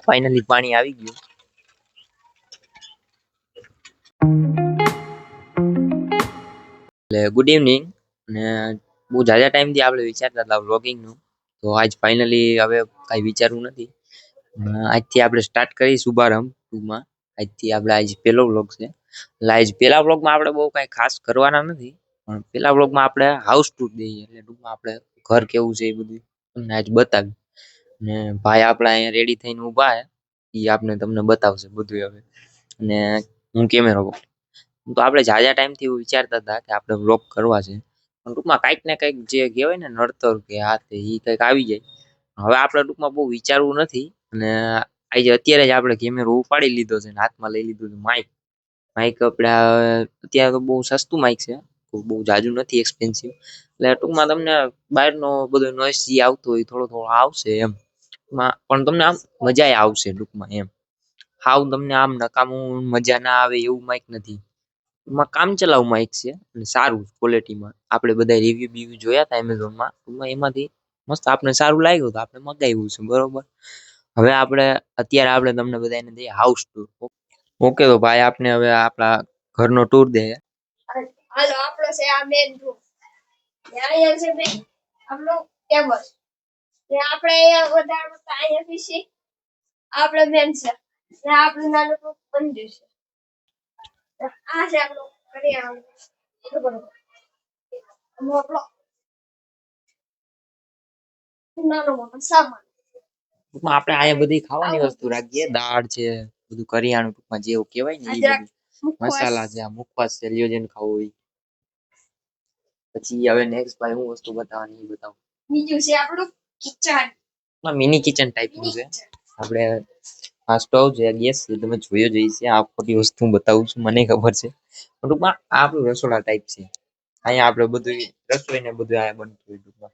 Finally પાણી આવી ગયું. એટલે ગુડ ઇવનિંગ. અને બહુ જાજા ટાઈમથી આપણે વિચારતા હતા વ્લોગિંગનું, તો આજ ફાઇનલી હવે કાંઈ વિચારવું નથી. આજથી આપણે સ્ટાર્ટ કરી શુભારંભ ટૂંકમાં. આજથી આપણે આજ પહેલો વ્લોગ છે. એટલે આજ પહેલા વ્લોગમાં આપણે બહુ કાંઈ ખાસ કરવાના નથી, પણ પહેલા વ્લોગમાં આપણે હાઉસ ટૂર દઈએ, એટલે ટૂંકમાં આપણે ઘર કેવું છે એ બધું તમને આજ બતાવી. ને ભાઈ આપણા અહીંયા રેડી થઈને ઊભા છે, એ આપણે તમને બતાવશે બધું હવે. અને હું કેમેરો તો આપણે જાજા ટાઈમથી એવું વિચારતા હતા કે આપણે વ્લોગ કરવા છે, પણ ટૂંકમાં કાંઈક ને કંઈક જે કહેવાય ને નડતર કે આ તે એ કંઈક આવી જાય. હવે આપણે ટૂંકમાં બહુ વિચારવું નથી. અને આજે અત્યારે જ આપણે કેમેરો ઉપાડી લીધો છે ને હાથમાં લઈ લીધું છે માઇક. માઇક આપણે અત્યારે તો બહુ સસ્તું માઇક છે, બહુ જાજુ નથી એક્સપેન્સિવ. એટલે ટૂંકમાં તમને બહારનો બધો નોઈસ જે આવતો હોય થોડો થોડો આવશે એમ, પણ તમને આમ મજા આવશે ટૂંકમાં એમ. હાવ તમને આમ નકામું મજા ના આવે એવું માઇક નથી. એમાં કામ ચલાવ માઇક છે અને સારું ક્વોલિટીમાં. આપણે બધા રિવ્યુ બીવ્યુ જોયા હતા એમેઝોનમાં, એમાંથી મસ્ત આપણે સારું લાગ્યું તો આપણે મગાવ્યું છે, બરોબર. હવે અત્યારે આપણે તમને બધાને દઈએ હાઉસ ટૂર. ઓકે, તો ભાઈ આપને હવે આપણા ઘરનો ટૂર દે. હાલો, આપણો છે આ મેન રૂમ. અહીંયા છે મેન આપણો ટેબલ. ને આપણે અહીંયા વધારે અહીંયા પીસી આપણે મેન છે. ને આપણું નાનું મંદિર છે. આ છે આપણો કરિયાણો. આપણો નાનો મોટો સામાન. ટૂંકમાં આપણે અહીંયા બધી ખાવાની વસ્તુ રાખીએ, દાળ છે, બધું કરિયાણું ટૂંકમાં જેવું કહેવાય ને એ બધું. મસાલા છે, આ મુખવાસ છે, લ્યો જેને ખાવું હોય. પછી હવે નેક્સ્ટ ભાઈ હું વસ્તુ બતાવવાની એ બતાવું. બીજું છે આપણું કિચન. મિની કિચન ટાઈપનું છે. આપણે આ સ્ટોવ છે, ગેસ છે, તમે જોયો જ હશે. આ ખોટી વસ્તુ બતાવું છું, મને ખબર છે. ટૂંકમાં આ આપણું રસોડા ટાઈપ છે. અહીંયા આપણે બધું રસોઈ ને બધું અહીંયા બનતું હોય ટૂંકમાં.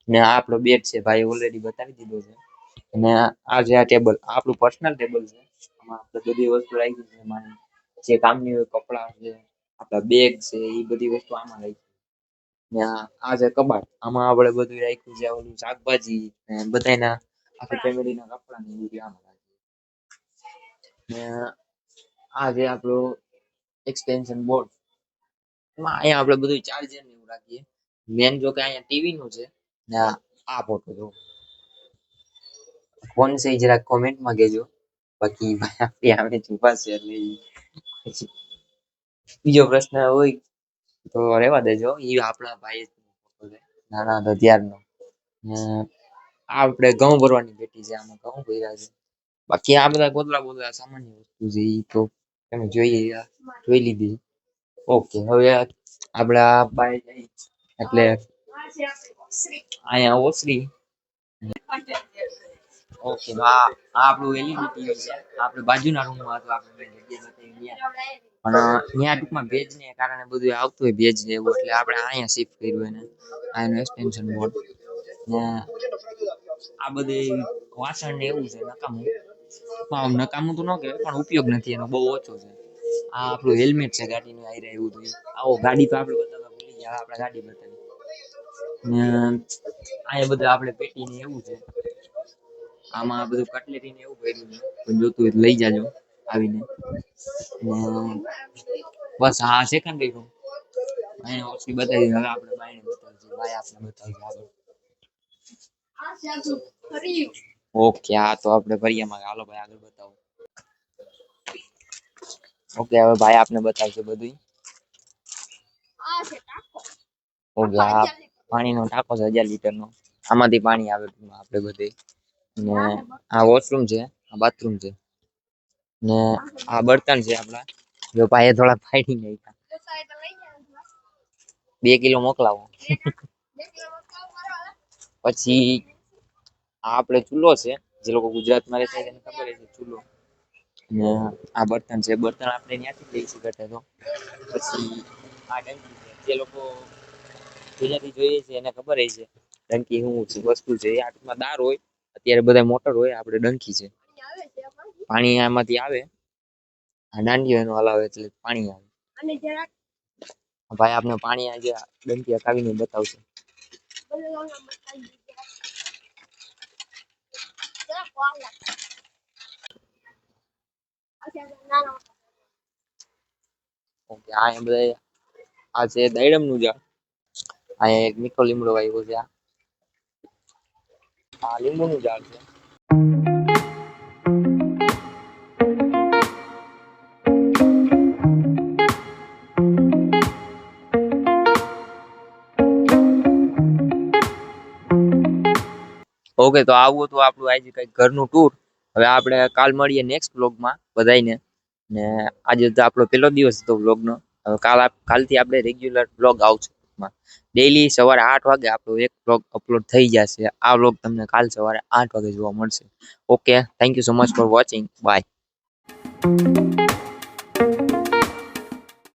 ને આ આપણો બેડ છે, ભાઈ ઓલરેડી બતાવી દીધો છે. અને આ જે આ ટેબલ આપણું પર્સનલ ટેબલ છે. આમાં આપણે બધી વસ્તુ રાખી છે. એમાં જે કામની હોય કપડાં છે, આપણા બેગ છે, એ બધી વસ્તુ આમાં રાખી. ને આ છે કબાટ. આમાં આપણે બધું રાખ્યું છે, ઓલું શાકભાજી ને બધાના આખી ફેમિલીના કપડા ને એવું આમાં રાખીએ. ને આ જે આપણું એક્સટેન્શન બોર્ડ, એમાં અહીંયા આપણે બધું ચાર્જર ને એવું રાખીએ. મેન જો કે અહીંયા ટીવી નું છે. ને આ ફોટો જો ફોન છે જરાક કોમેન્ટમાં કહેજો. બાકી ભાઈ આપણે છુપા છે એટલે પછી બીજો પ્રશ્ન હોય તો રહેવા દેજો. એ આપણા ભાઈ ફોટો છે નાના હતા ત્યારનો. આપણે ઘઉં ભરવાની પેટી છે, આમાં ઘઉં ભર્યા છે. બાકી આ બધા ગોદડા સામાન્ય વસ્તુ છે, એ તો તમે જોઈ લીધી. ઓકે, હવે આપણા બાય જાય એટલે અહીંયા ઓસરી. ઓકે, આ આપણું એલઈડી ટીવી છે. આપણે બાજુના રૂમમાં હતું આપણે પણ ત્યાં ટૂંકમાં ભેજ ને કારણે બધું આવતું હોય ભેજ ને એવું, એટલે આપણે અહીંયા શિફ્ટ કર્યું એને. આનું એક્સટેન્શન બોર્ડ ને આ બધી વાસણ ને એવું છે નકામું. નકામું તો ન કહેવાય પણ ઉપયોગ નથી એનો, બહુ ઓછો છે. આ આપણું હેલ્મેટ છે ગાડીનું આઈ રહ્યું એવું થયું. આવો ગાડી તો આપણે બતાવવા ભૂલી ગયા, આપણે ગાડી બતાવી. ને અહીંયા બધું આપણે પેટી ને એવું છે. આમાં બધું કટલેરી ને એવું ભર્યું છે, પણ જોતું હોય તો લઈ જાજો આવીને. બસ આ સેકન્ડરી રૂમ અહીંયા ઓછી બતાવી. હવે આપણે બાયણે બતાવશું. ભાઈ આપણે બતાવશું આગળ. ઓકે, આ તો આપણે ફરિયામાં. હાલો ભાઈ આગળ બતાવો. ઓકે, હવે ભાઈ આપને બતાવશે બધું. ઓકે, આ પાણીનો ટાંકો છે 1000 લીટરનો. આમાંથી પાણી આવે આપણે બધે. ને આ વોશરૂમ છે, આ બાથરૂમ છે. ને આ બર્તન છે આપણા. જો ભાઈએ થોડા ફાડી નાખ્યા. 2 કિલો મોકલાવો. પછી આ આપણે ચૂલો છે. જે લોકો ગુજરાતમાં રહેતા હોય એને ખબર હશે ચૂલો. ને આ બર્તન છે. બર્તન આપણે ત્યાંથી લઈ શકતા તો. પછી આ ડંકી છે. જે લોકો ગુજરાતી જોઈએ છે એને ખબર હશે ડંકી શું વસ્તુ છે. આ ટૂંકમાં દાર હોય. અત્યારે બધા મોટર હોય, આપણે ડંકી છે. પાણી આમાંથી આવે. આ દાંડીઓ એનો હલાવે એટલે પાણી આવે. ભાઈ આપણે પાણી આજે ડંકી હકાવીને બતાવશે. ઓકે આ એમ બધા આ છે દાડમ નું ઝાડ. અહીંયા એક મીઠો લીમડો વાવ્યો છે. આ લીંબુ નું ઝાડ છે. ઓકે તો આવું હતું આપણું આજે કઈક ઘરનું ટૂર. હવે આપણે કાલ મળીએ નેક્સ્ટ વ્લોગમાં બધાને. ને આજે તો આપણો પહેલો દિવસ હતો વ્લોગનો. હવે કાલથી આપણે રેગ્યુલર વ્લોગ આવશે. ડેઈલી સવારે 8 વાગે આપણો એક વ્લોગ અપલોડ થઈ જશે. આ વ્લોગ તમને કાલ સવારે 8 વાગે જોવા મળશે. Okay thank you so much for watching bye.